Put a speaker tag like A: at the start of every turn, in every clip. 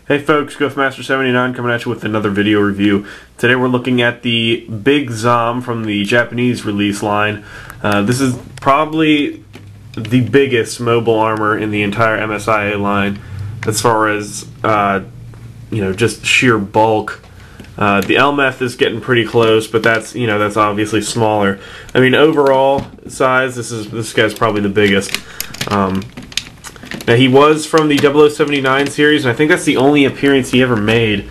A: Hey folks, GoFmaster79 coming at you with another video review. Today we're looking at the Big Zam from the Japanese release line. This is probably the biggest mobile armor in the entire MSIA line as far as just sheer bulk. The LMF is getting pretty close, but that's obviously smaller. I mean, overall size, this guy's probably the biggest. Now, he was from the 0079 series, and I think that's the only appearance he ever made.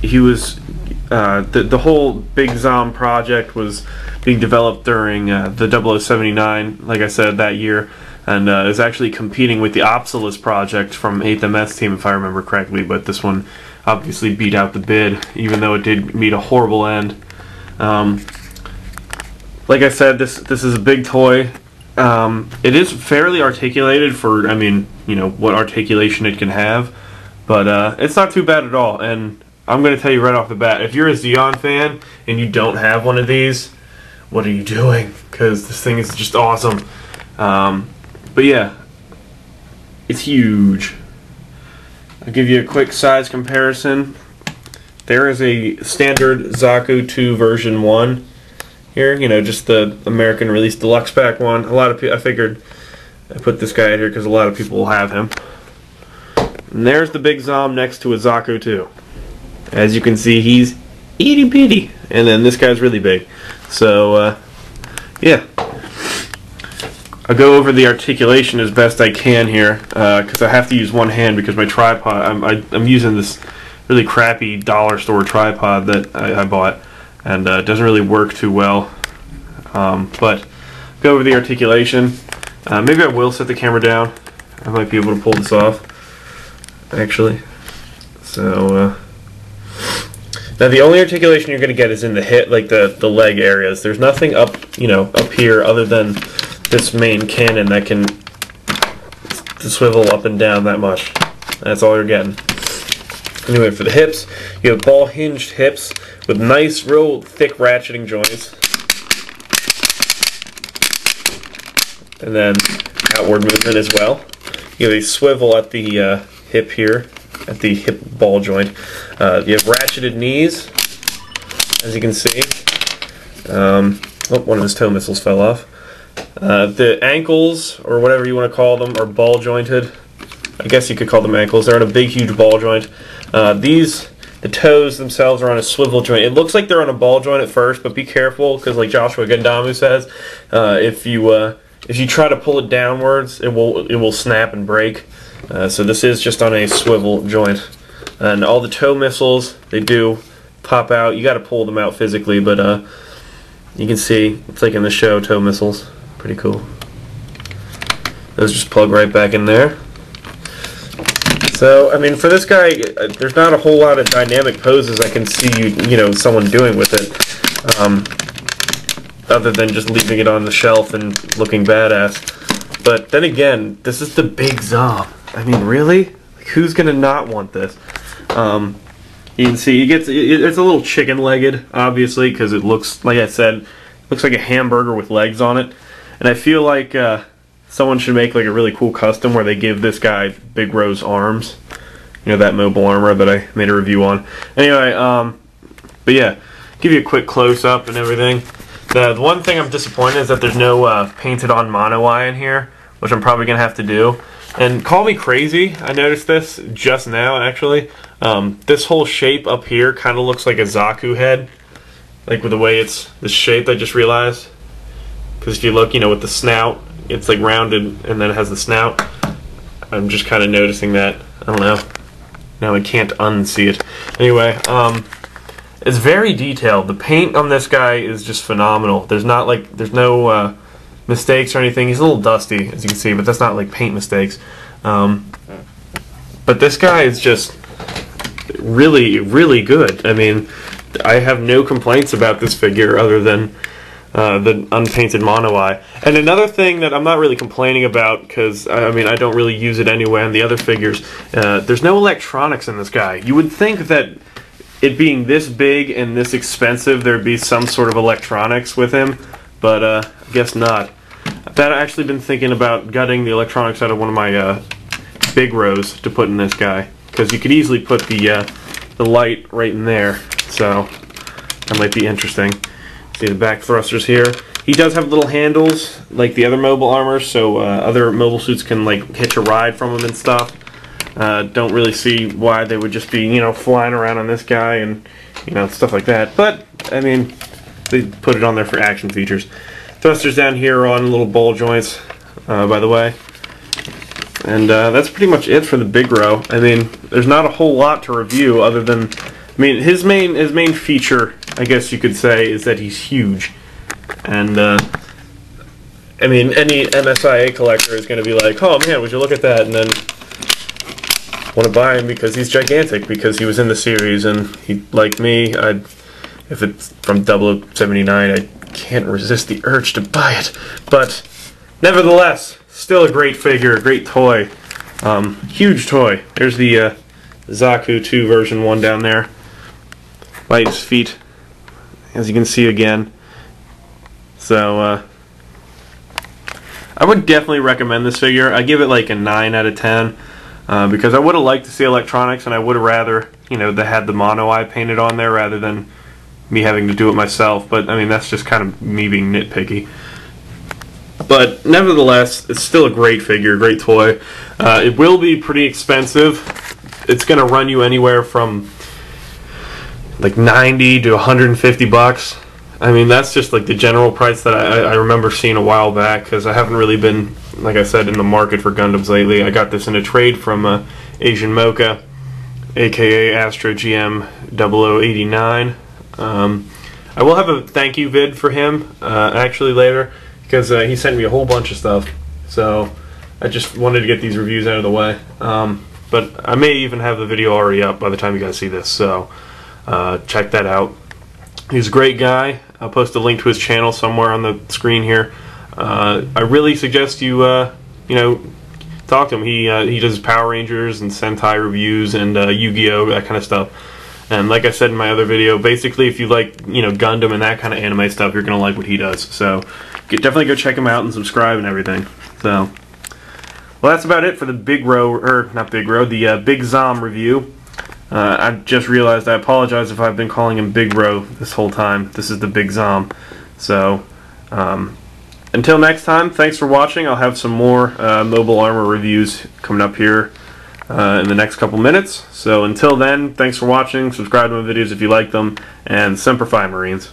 A: He was the whole Byg Zam project was being developed during the 0079, like I said, that year, and is actually competing with the Opsalis project from 8th MS team, if I remember correctly. But this one obviously beat out the bid, even though it did meet a horrible end. Like I said, this is a big toy. It is fairly articulated for, what articulation it can have, but it's not too bad at all. And I'm going to tell you right off the bat, if you're a Xeon fan and you don't have one of these, what are you doing? Because this thing is just awesome. But yeah, it's huge. I'll give you a quick size comparison. There is a standard Zaku 2 version 1. Here, just the American release deluxe pack one. A lot of people, I figured I put this guy in here because a lot of people will have him. And there's the Big Zam next to a Zaku 2. As you can see, he's itty bitty, and then this guy's really big. So, yeah. I'll go over the articulation as best I can here because I have to use one hand because my tripod. I'm using this really crappy dollar store tripod that I bought. And it doesn't really work too well, but go over the articulation. Maybe I will set the camera down. I might be able to pull this off, actually. So now the only articulation you're going to get is in the hip, like the leg areas. There's nothing up, up here other than this main cannon that can swivel up and down that much. That's all you're getting. Anyway, for the hips, you have ball hinged hips with nice, real thick ratcheting joints. And then outward movement as well. You have a swivel at the hip here, at the hip ball joint. You have ratcheted knees, as you can see. One of his toe missiles fell off. The ankles, or whatever you want to call them, are ball jointed. I guess you could call them ankles. They're on a big, huge ball joint. The toes themselves are on a swivel joint. It looks like they're on a ball joint at first, but be careful because, like Joshua Gandamu says, if you try to pull it downwards, it will snap and break. So this is just on a swivel joint. And all the toe missiles, they do pop out. You got to pull them out physically, but you can see it's like in the show toe missiles. Pretty cool. Those just plug right back in there. So, for this guy, there's not a whole lot of dynamic poses I can see someone doing with it, other than just leaving it on the shelf and looking badass. But then again, this is the Big Zam. Really? Like, who's gonna not want this? You can see it's a little chicken-legged, obviously, because it looks, like I said, looks like a hamburger with legs on it, and I feel like someone should make like a really cool custom where they give this guy big rose arms. That mobile armor that I made a review on. Anyway, but yeah, give you a quick close-up and everything. The one thing I'm disappointed is that there's no painted on mono eye in here, which I'm probably going to have to do. And call me crazy, I noticed this just now, actually. This whole shape up here kind of looks like a Zaku head. Like with the way it's shaped, I just realized. Because if you look, with the snout, it's like rounded and then it has the snout. I'm just kind of noticing that. I don't know. Now I can't unsee it. Anyway, it's very detailed. The paint on this guy is just phenomenal. There's no mistakes or anything. He's a little dusty, as you can see, but that's not like paint mistakes. But this guy is just really, really good. I have no complaints about this figure other than the unpainted mono eye. And another thing that I'm not really complaining about, because I don't really use it anyway on the other figures, there's no electronics in this guy. You would think that it being this big and this expensive there'd be some sort of electronics with him, but I guess not. I've actually been thinking about gutting the electronics out of one of my big rows to put in this guy, because you could easily put the light right in there. So that might be interesting. See the back thrusters here. He does have little handles like the other mobile armors, so other mobile suits can like hitch a ride from them and stuff. Don't really see why they would just be, you know, flying around on this guy and, you know, stuff like that. But I mean, they put it on there for action features. Thrusters down here are on little ball joints, by the way. And that's pretty much it for the Big Row. I mean, there's not a whole lot to review other than, I mean, his main feature, I guess you could say, is that he's huge. And I mean, any MSIA collector is going to be like, oh man, would you look at that, and then want to buy him because he's gigantic, because he was in the series, and he, like me, if it's from 0079, I can't resist the urge to buy it. But nevertheless, still a great figure, a great toy, huge toy. There's the Zaku 2 version 1 down there by his feet, as you can see again. So I would definitely recommend this figure. I give it like a 9 out of 10 because I would have liked to see electronics, and I would have rather, you know, they had the mono eye painted on there rather than me having to do it myself. But I mean, that's just kind of me being nitpicky. But nevertheless, it's still a great figure, great toy. It will be pretty expensive. It's going to run you anywhere from like 90 to 150 bucks. I mean, that's just like the general price that I remember seeing a while back, because I haven't really been, like I said, in the market for Gundams lately. I got this in a trade from Asian Mocha, aka Astro GM 0089. I will have a thank you vid for him actually later, because he sent me a whole bunch of stuff. So I just wanted to get these reviews out of the way. But I may even have the video already up by the time you guys see this, so check that out. He's a great guy. I'll post a link to his channel somewhere on the screen here. I really suggest you, you know, talk to him. He does Power Rangers and Sentai reviews and Yu-Gi-Oh, that kind of stuff. And like I said in my other video, basically if you like, you know, Gundam and that kind of anime stuff, you're gonna like what he does. So definitely go check him out and subscribe and everything. So, well, that's about it for the Big Row, or not Big Row, the Big Zam review. I just realized, I apologize if I've been calling him Big Row this whole time. This is the Byg Zam. So, until next time, thanks for watching. I'll have some more mobile armor reviews coming up here in the next couple minutes. So until then, thanks for watching. Subscribe to my videos if you like them, and Semper Fi, Marines.